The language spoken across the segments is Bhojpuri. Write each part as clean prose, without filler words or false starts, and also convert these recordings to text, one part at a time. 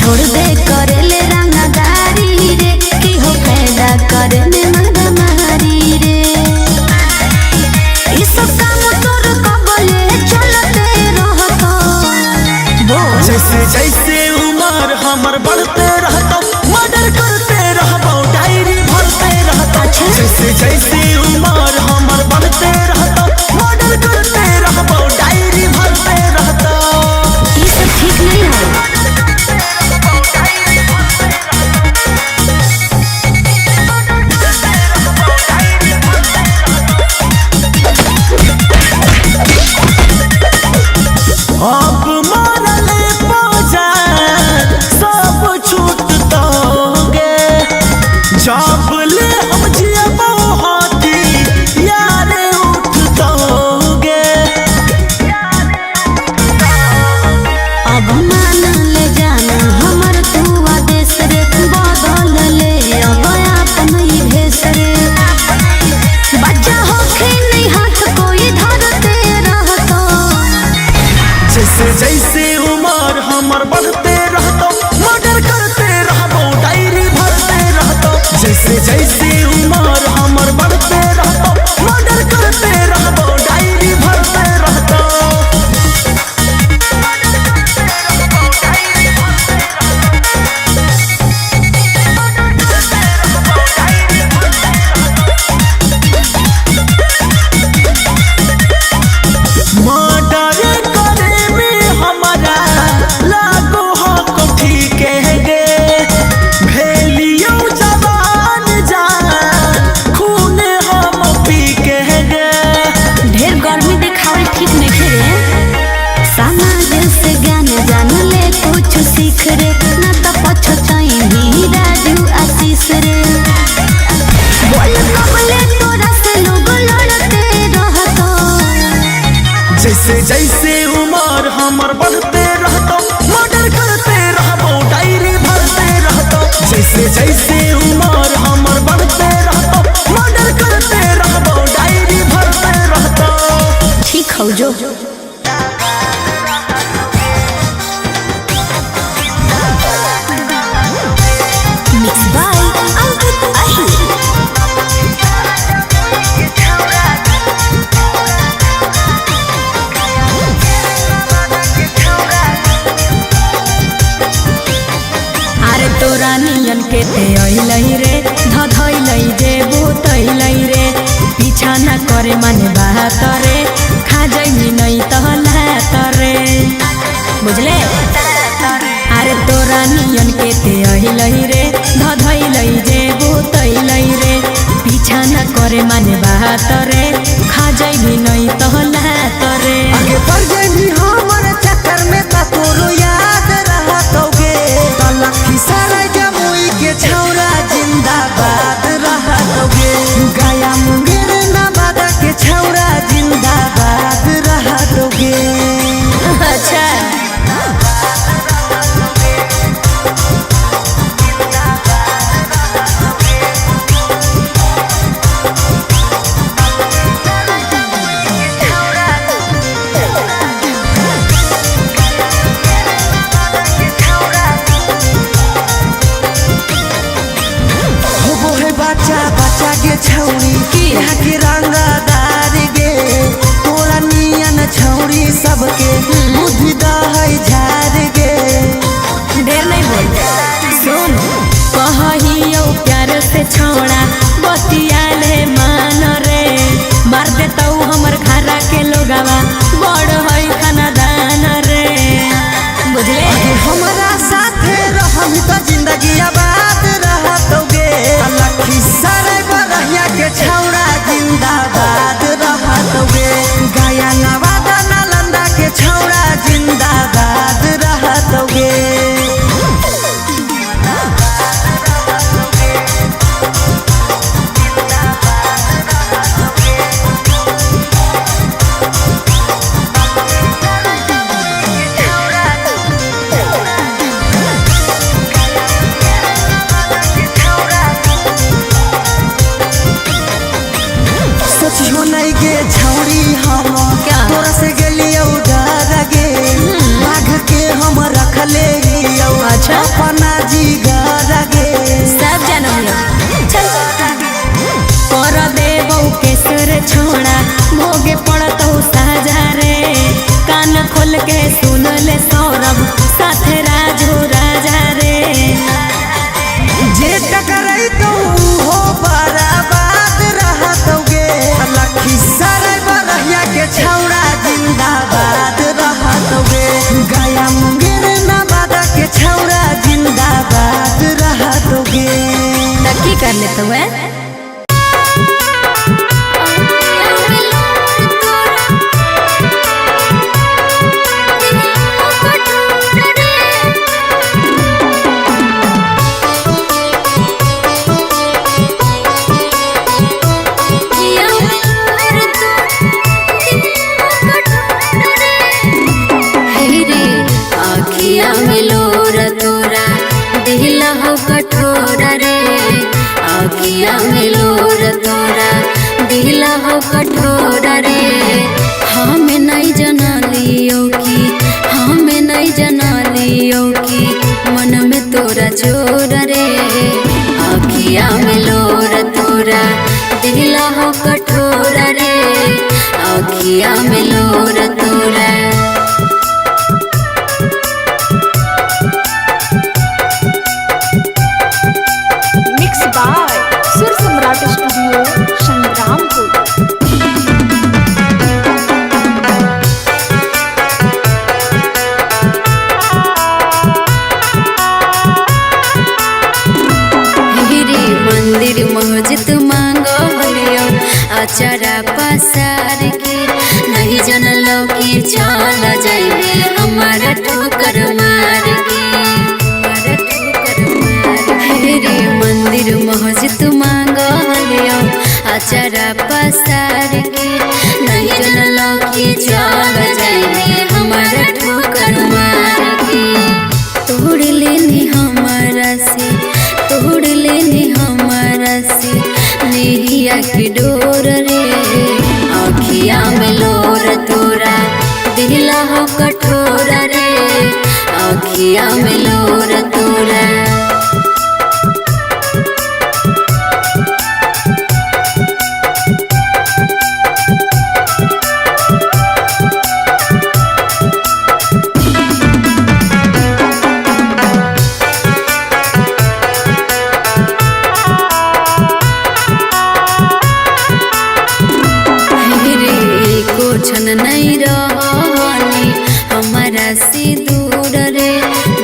छोड़ दे करेले रंगदारी रे की हो फायदा करने मर्दा मारी रे। इस काम तोर कबले चलते रहता जैसे जैसे उम्र हमर बढ़ते रहता मर्डर करते रहबो डायरी भरते रहता। जैसे जैसे उम्र हमर बढ़ते रहता मर्डर करते रहबो डायरी भरते रहता। ये सब ठीक नहीं है। अब मरले बाजार सब छूटतोगे जब ले हम जियबो हाथी यारे उठतोगे। अब मान ले जाना हमर तू आदेश रे बदल ले अब अपन ही भेष रे। बच्चा होखे नहीं हाथ कोई धरते रहता जैसे जैसे उम्र हमर बढ़ते रहता मर्डर करते रहबो डायरी भरते रहता। जैसे जैसे उम्र हमर बढ़ते रहता मर्डर करते रहबो डायरी भरते रहता। मर्डर करे में हमारा लागो हक ठीक है गे भेलियो जवान जान खून हम पी के गे। ढेर गर्मी दिखावल ठीक नहीं रे। समाज से ज्ञान जान ले कुछ सीख रे न तो पछताई ही राजू आशीष रे। बोल कबले तोरा से लोग लड़ते रहता जैसे जैसे उम्र हमर बढ़ते रहता मर्डर करते रहबो डायरी भरते रहता। जैसे जैसे उम्र हमर बढ़ते रहता मर्डर करते रहबो डायरी भरते रहता। ठीक हो जो मिक्स बाय अंकित अहिर। अरे तोरा नियन के ते अइलई रे धधइलई जे भूतइलई रे पीछा न करे माने बात रे खा जाई नहीं तहलात रे बुझले। अरे तोरा नियन के ते अइलई रे धधइलई जे भूतइलई रे पीछा न करे माने बात रे खा जाई नहीं तहलात रे। आगे बढ़ गई हमर चक्कर में त तोरो याद रहतोगे लखी सारा जमुई के छौरा जिंदाबाद रहतोगे गया मुंगेर नवादा के छौरा जिंदाबाद रहतोगे। अच्छा बच्चा बच्चा के छौरी यहाँ के रंगदार गे तोरा नियन छौरी सबके बुद्धि दहै झार गे। ढेर नहीं बोल सुन कहियो प्यार से छोड़ा बतियाले मान रे मार देता हमर घरा के लोगवा बड़ है खानदान रे बुझले। हमरा साथे रहम तो जिंदगी आबाद रहतोगे लखी सारा बरहिया के छौरा जिंदा कर लेते हुए। कठोरा रे हमें नहीं जना लियो कि मन में तोरा जोर रे आखिया में लोर तोरा दिला हो कठोरा रे आखिया में लोर तोरा। मिक्स बाय सुर सम्राट स्टूडियो संग्रामपुर। मंदिर मस्जिद मांगो लियो अचारा पसार के नहीं जनलो कि चल जाइबे हमारा ठोकर मार के रे मंदिर मस्जिद मांगो लियो अचारा पसार के नहीं जनलो कि चल जाइबे हमारा ठोकर मार के तोड़ लेनी हमारा से तोड़ लेनी हमारा से नेहिया की डोर रे आखिया में लोर तोरा दिला हो कठोरा रे आखिया में लोर तोरा। छन नहीं रहनी हमारा से दूर रे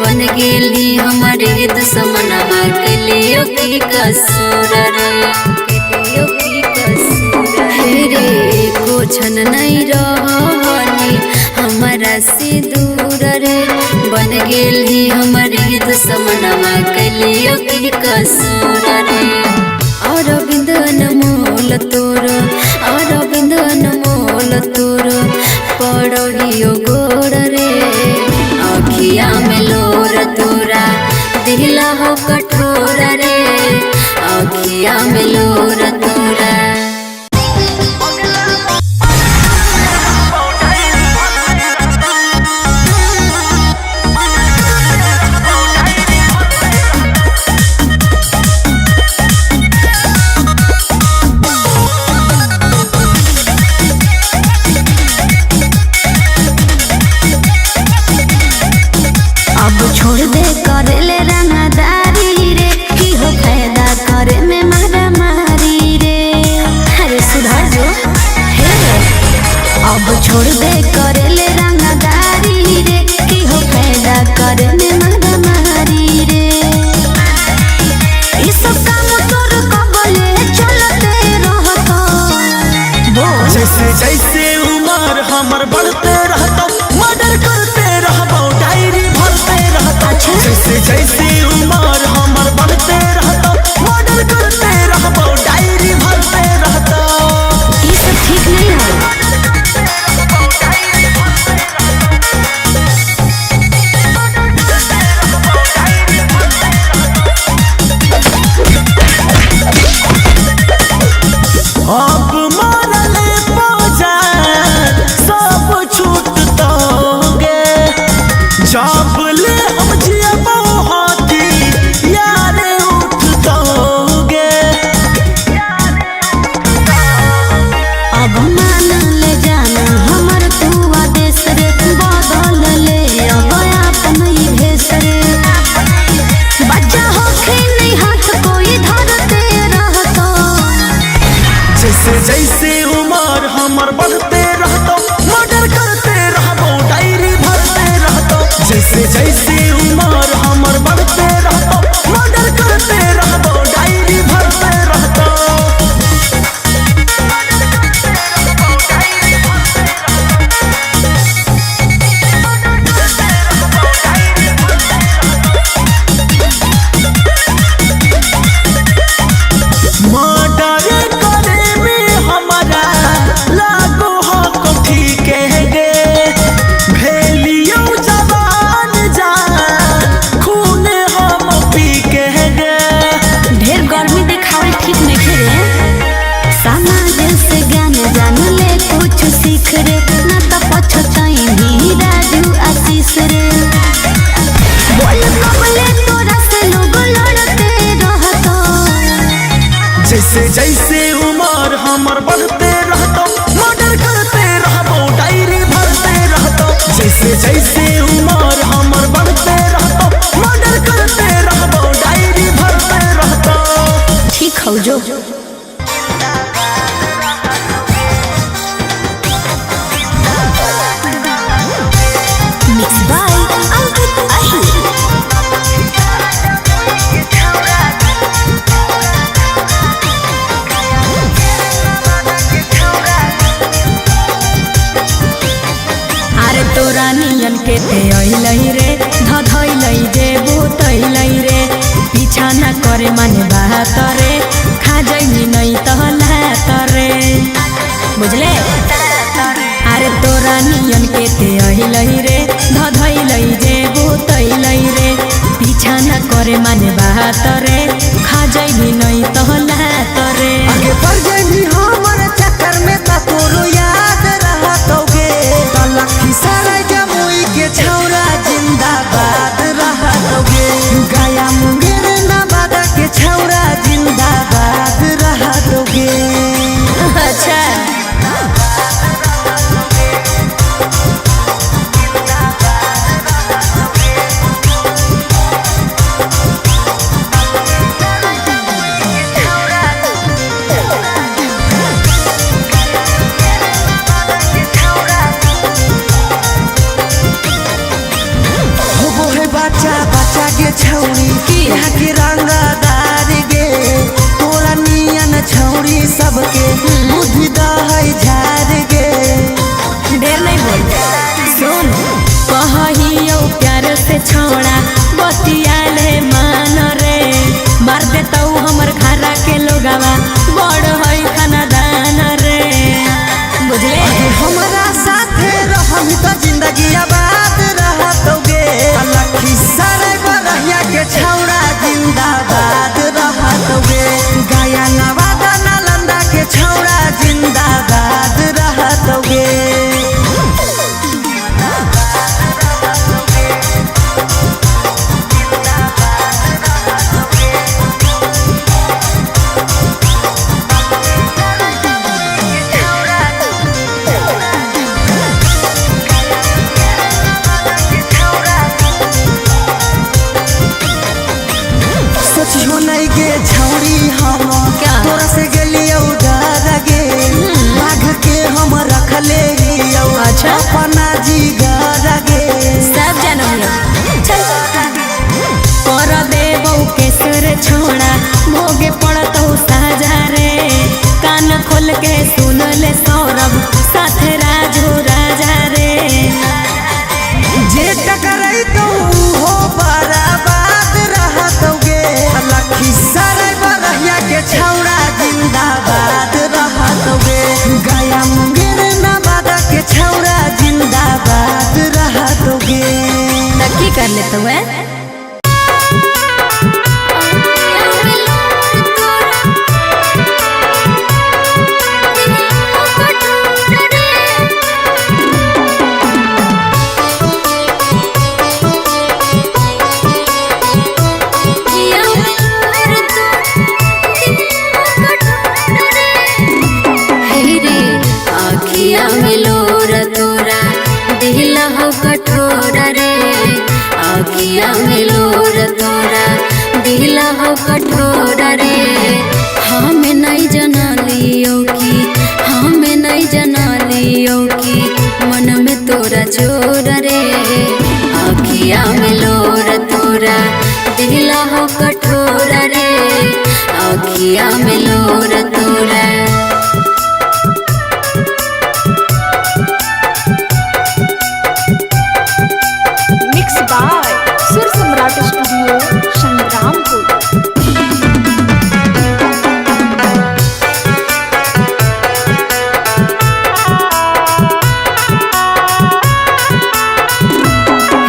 बन गेली हमारे दुश्मनमा के लिए की कसूर रे को छन नहीं रहनी हमारा से दूर रे बन गेली हमारे दुश्मनमा के लिए की कसूर रे और बिंदन मोल तोरो और बिंदन मोल तोरो पड़ोहियो गोर रे आखिया में लोर तोरा दिला हो कठोरा रे आखिया में लोर तोरा। छोड़ दे करे ले रंगदारी रे की हो फायदा करे में मारा मारी रे। अरे सुधर जो हे अब छोड़ दे करे ले रंगदारी रे की हो फायदा करे में मारा मारी रे। इस काम तोर कबले चलते रहतो जैसे जैसे उम्र हमर बढ़ते रहतो मर्डर करते रहबो डायरी भरते रहतो जैसे जैसे उम्र हमर बढ़ते रहतो मर्डर करते रहबो डायरी भरते रहतो। ये सब ठीक नहीं है। अब मरले पहुंचाए सब छूट दोगे जब ले हम जियबो हाथी यारे उठ दोगे। अब मान ले जाना हमर तू आदेश रे बदल ले अब अपन ही भेष रे। बच्चा होखे नहीं हाथ कोई धरते रहतो जैसे जैसे उम्र हमर बढ़ते रहतो मर्डर करते रहबो डायरी भरते रहतो जैसे जैसे उम्र हमर बढ़ते रहतो मर्डर करते रहबो डायरी भरते जैसे उम्र हमर बढ़ते रहतो मर्डर करते रहबो डायरी भरते रहतो जैसे जैसे उम्र हमर बढ़ते रहतो मर्डर करते रहबो डायरी भरते रहतो ठीक हो जो मिक्स बाय अंकित अहिर तोरा नियन के ते अइलई रे धधइलई जे भूतइलई रे पीछा न करे माने बात रे खा जइनी नहीं तहलात रे बुझले अरे तोरा नियन के ते अइलई रे धधइलई जे भूतइलई रे पीछा न करे माने बात रे खा जइनी नहीं तहलात रे आगे बढ़ जइनी हमर चक्कर में त तोरो याद रहतोगे तलखी सारा जमुई के छौरा जिंदाबाद रहतोगे गया मुंगेर नवादा के छौरा जिंदाबाद रहतोगे अच्छा बच्चा के छौरी यहाँ के रंगदार गे तोरा नियन छौरी सबके बुद्धि दहै झार गे ढेर नहीं बोल सुन कहियो प्यार से छोड़ा बतियाले मान रे मार देता हमर घरा के लोगवा बड़ है खानदान रे बुझले हमरा साथे रहम त जिंदगी आबाद रहतोगे लखी सारे बरहिया के छौरा जिंदाबाद रहतोगे गया नवादा नालंदा के छौरा जिंदाबाद रहतोगे सोचियो नहीं गे छौरी हम तोरा से गेलियो डर गे बाघ के हम रखले हियो अच्छा। अपना जिगर गे सब जानम चल कर देबो केसर छोड़ा भोगे पड़तो साजा रे कान खोल के सुन ले सौरभ साथे राजू राजा रे जे टकराई तो हो बराबाद रहतोगे लखी सारे बरहिया के छौरा जिंदाबाद रहतोगे गया मुंगेर नवादा के छौरा जिंदाबाद रहतोगे तब की कर लेते हुए कठोर रे हमें नहीं जना लियो कि मन में तोरा जोर रे आखिया में लोर तोरा दिला हो कठोर रे आखिया में लोर तोरा मिक्स बाय सुर सम्राट स्टूडियो संग्रामपुर।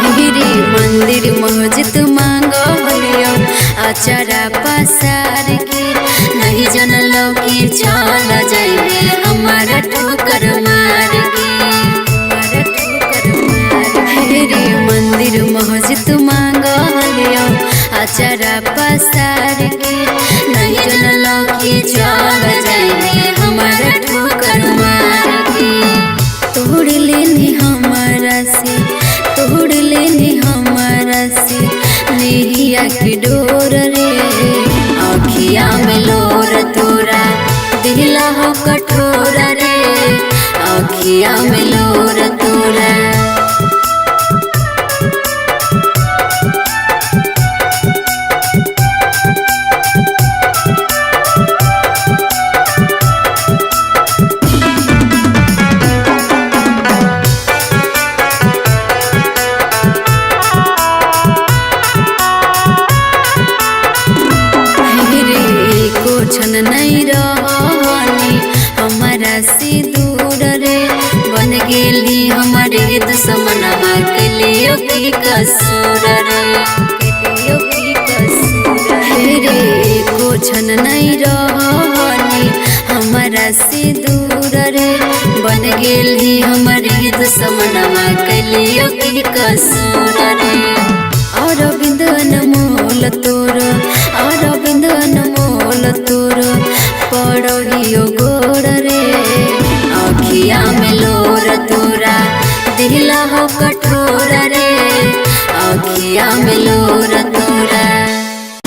मंदिर मस्जिद मांगो लियो अचारा पसार के नहीं जनलो कि चल जाइबे हमारा ठोकर मार के रे मंदिर मस्जिद मांगो लियो अचारा पसार के नहीं जनलो कि चल अखिया में लोर तोरा। छन नहीं रहनी हमारा से दूर रे, बन गेली हमारे दुश्मनवा के लिए की कसूर रे, रे को छन नहीं रहनी हमारा से दूर रे, बन गेली हमारे दुश्मनवा के लिए की कसूर रे। और बिंदन मोल तोर, और बिंदन मोल तोर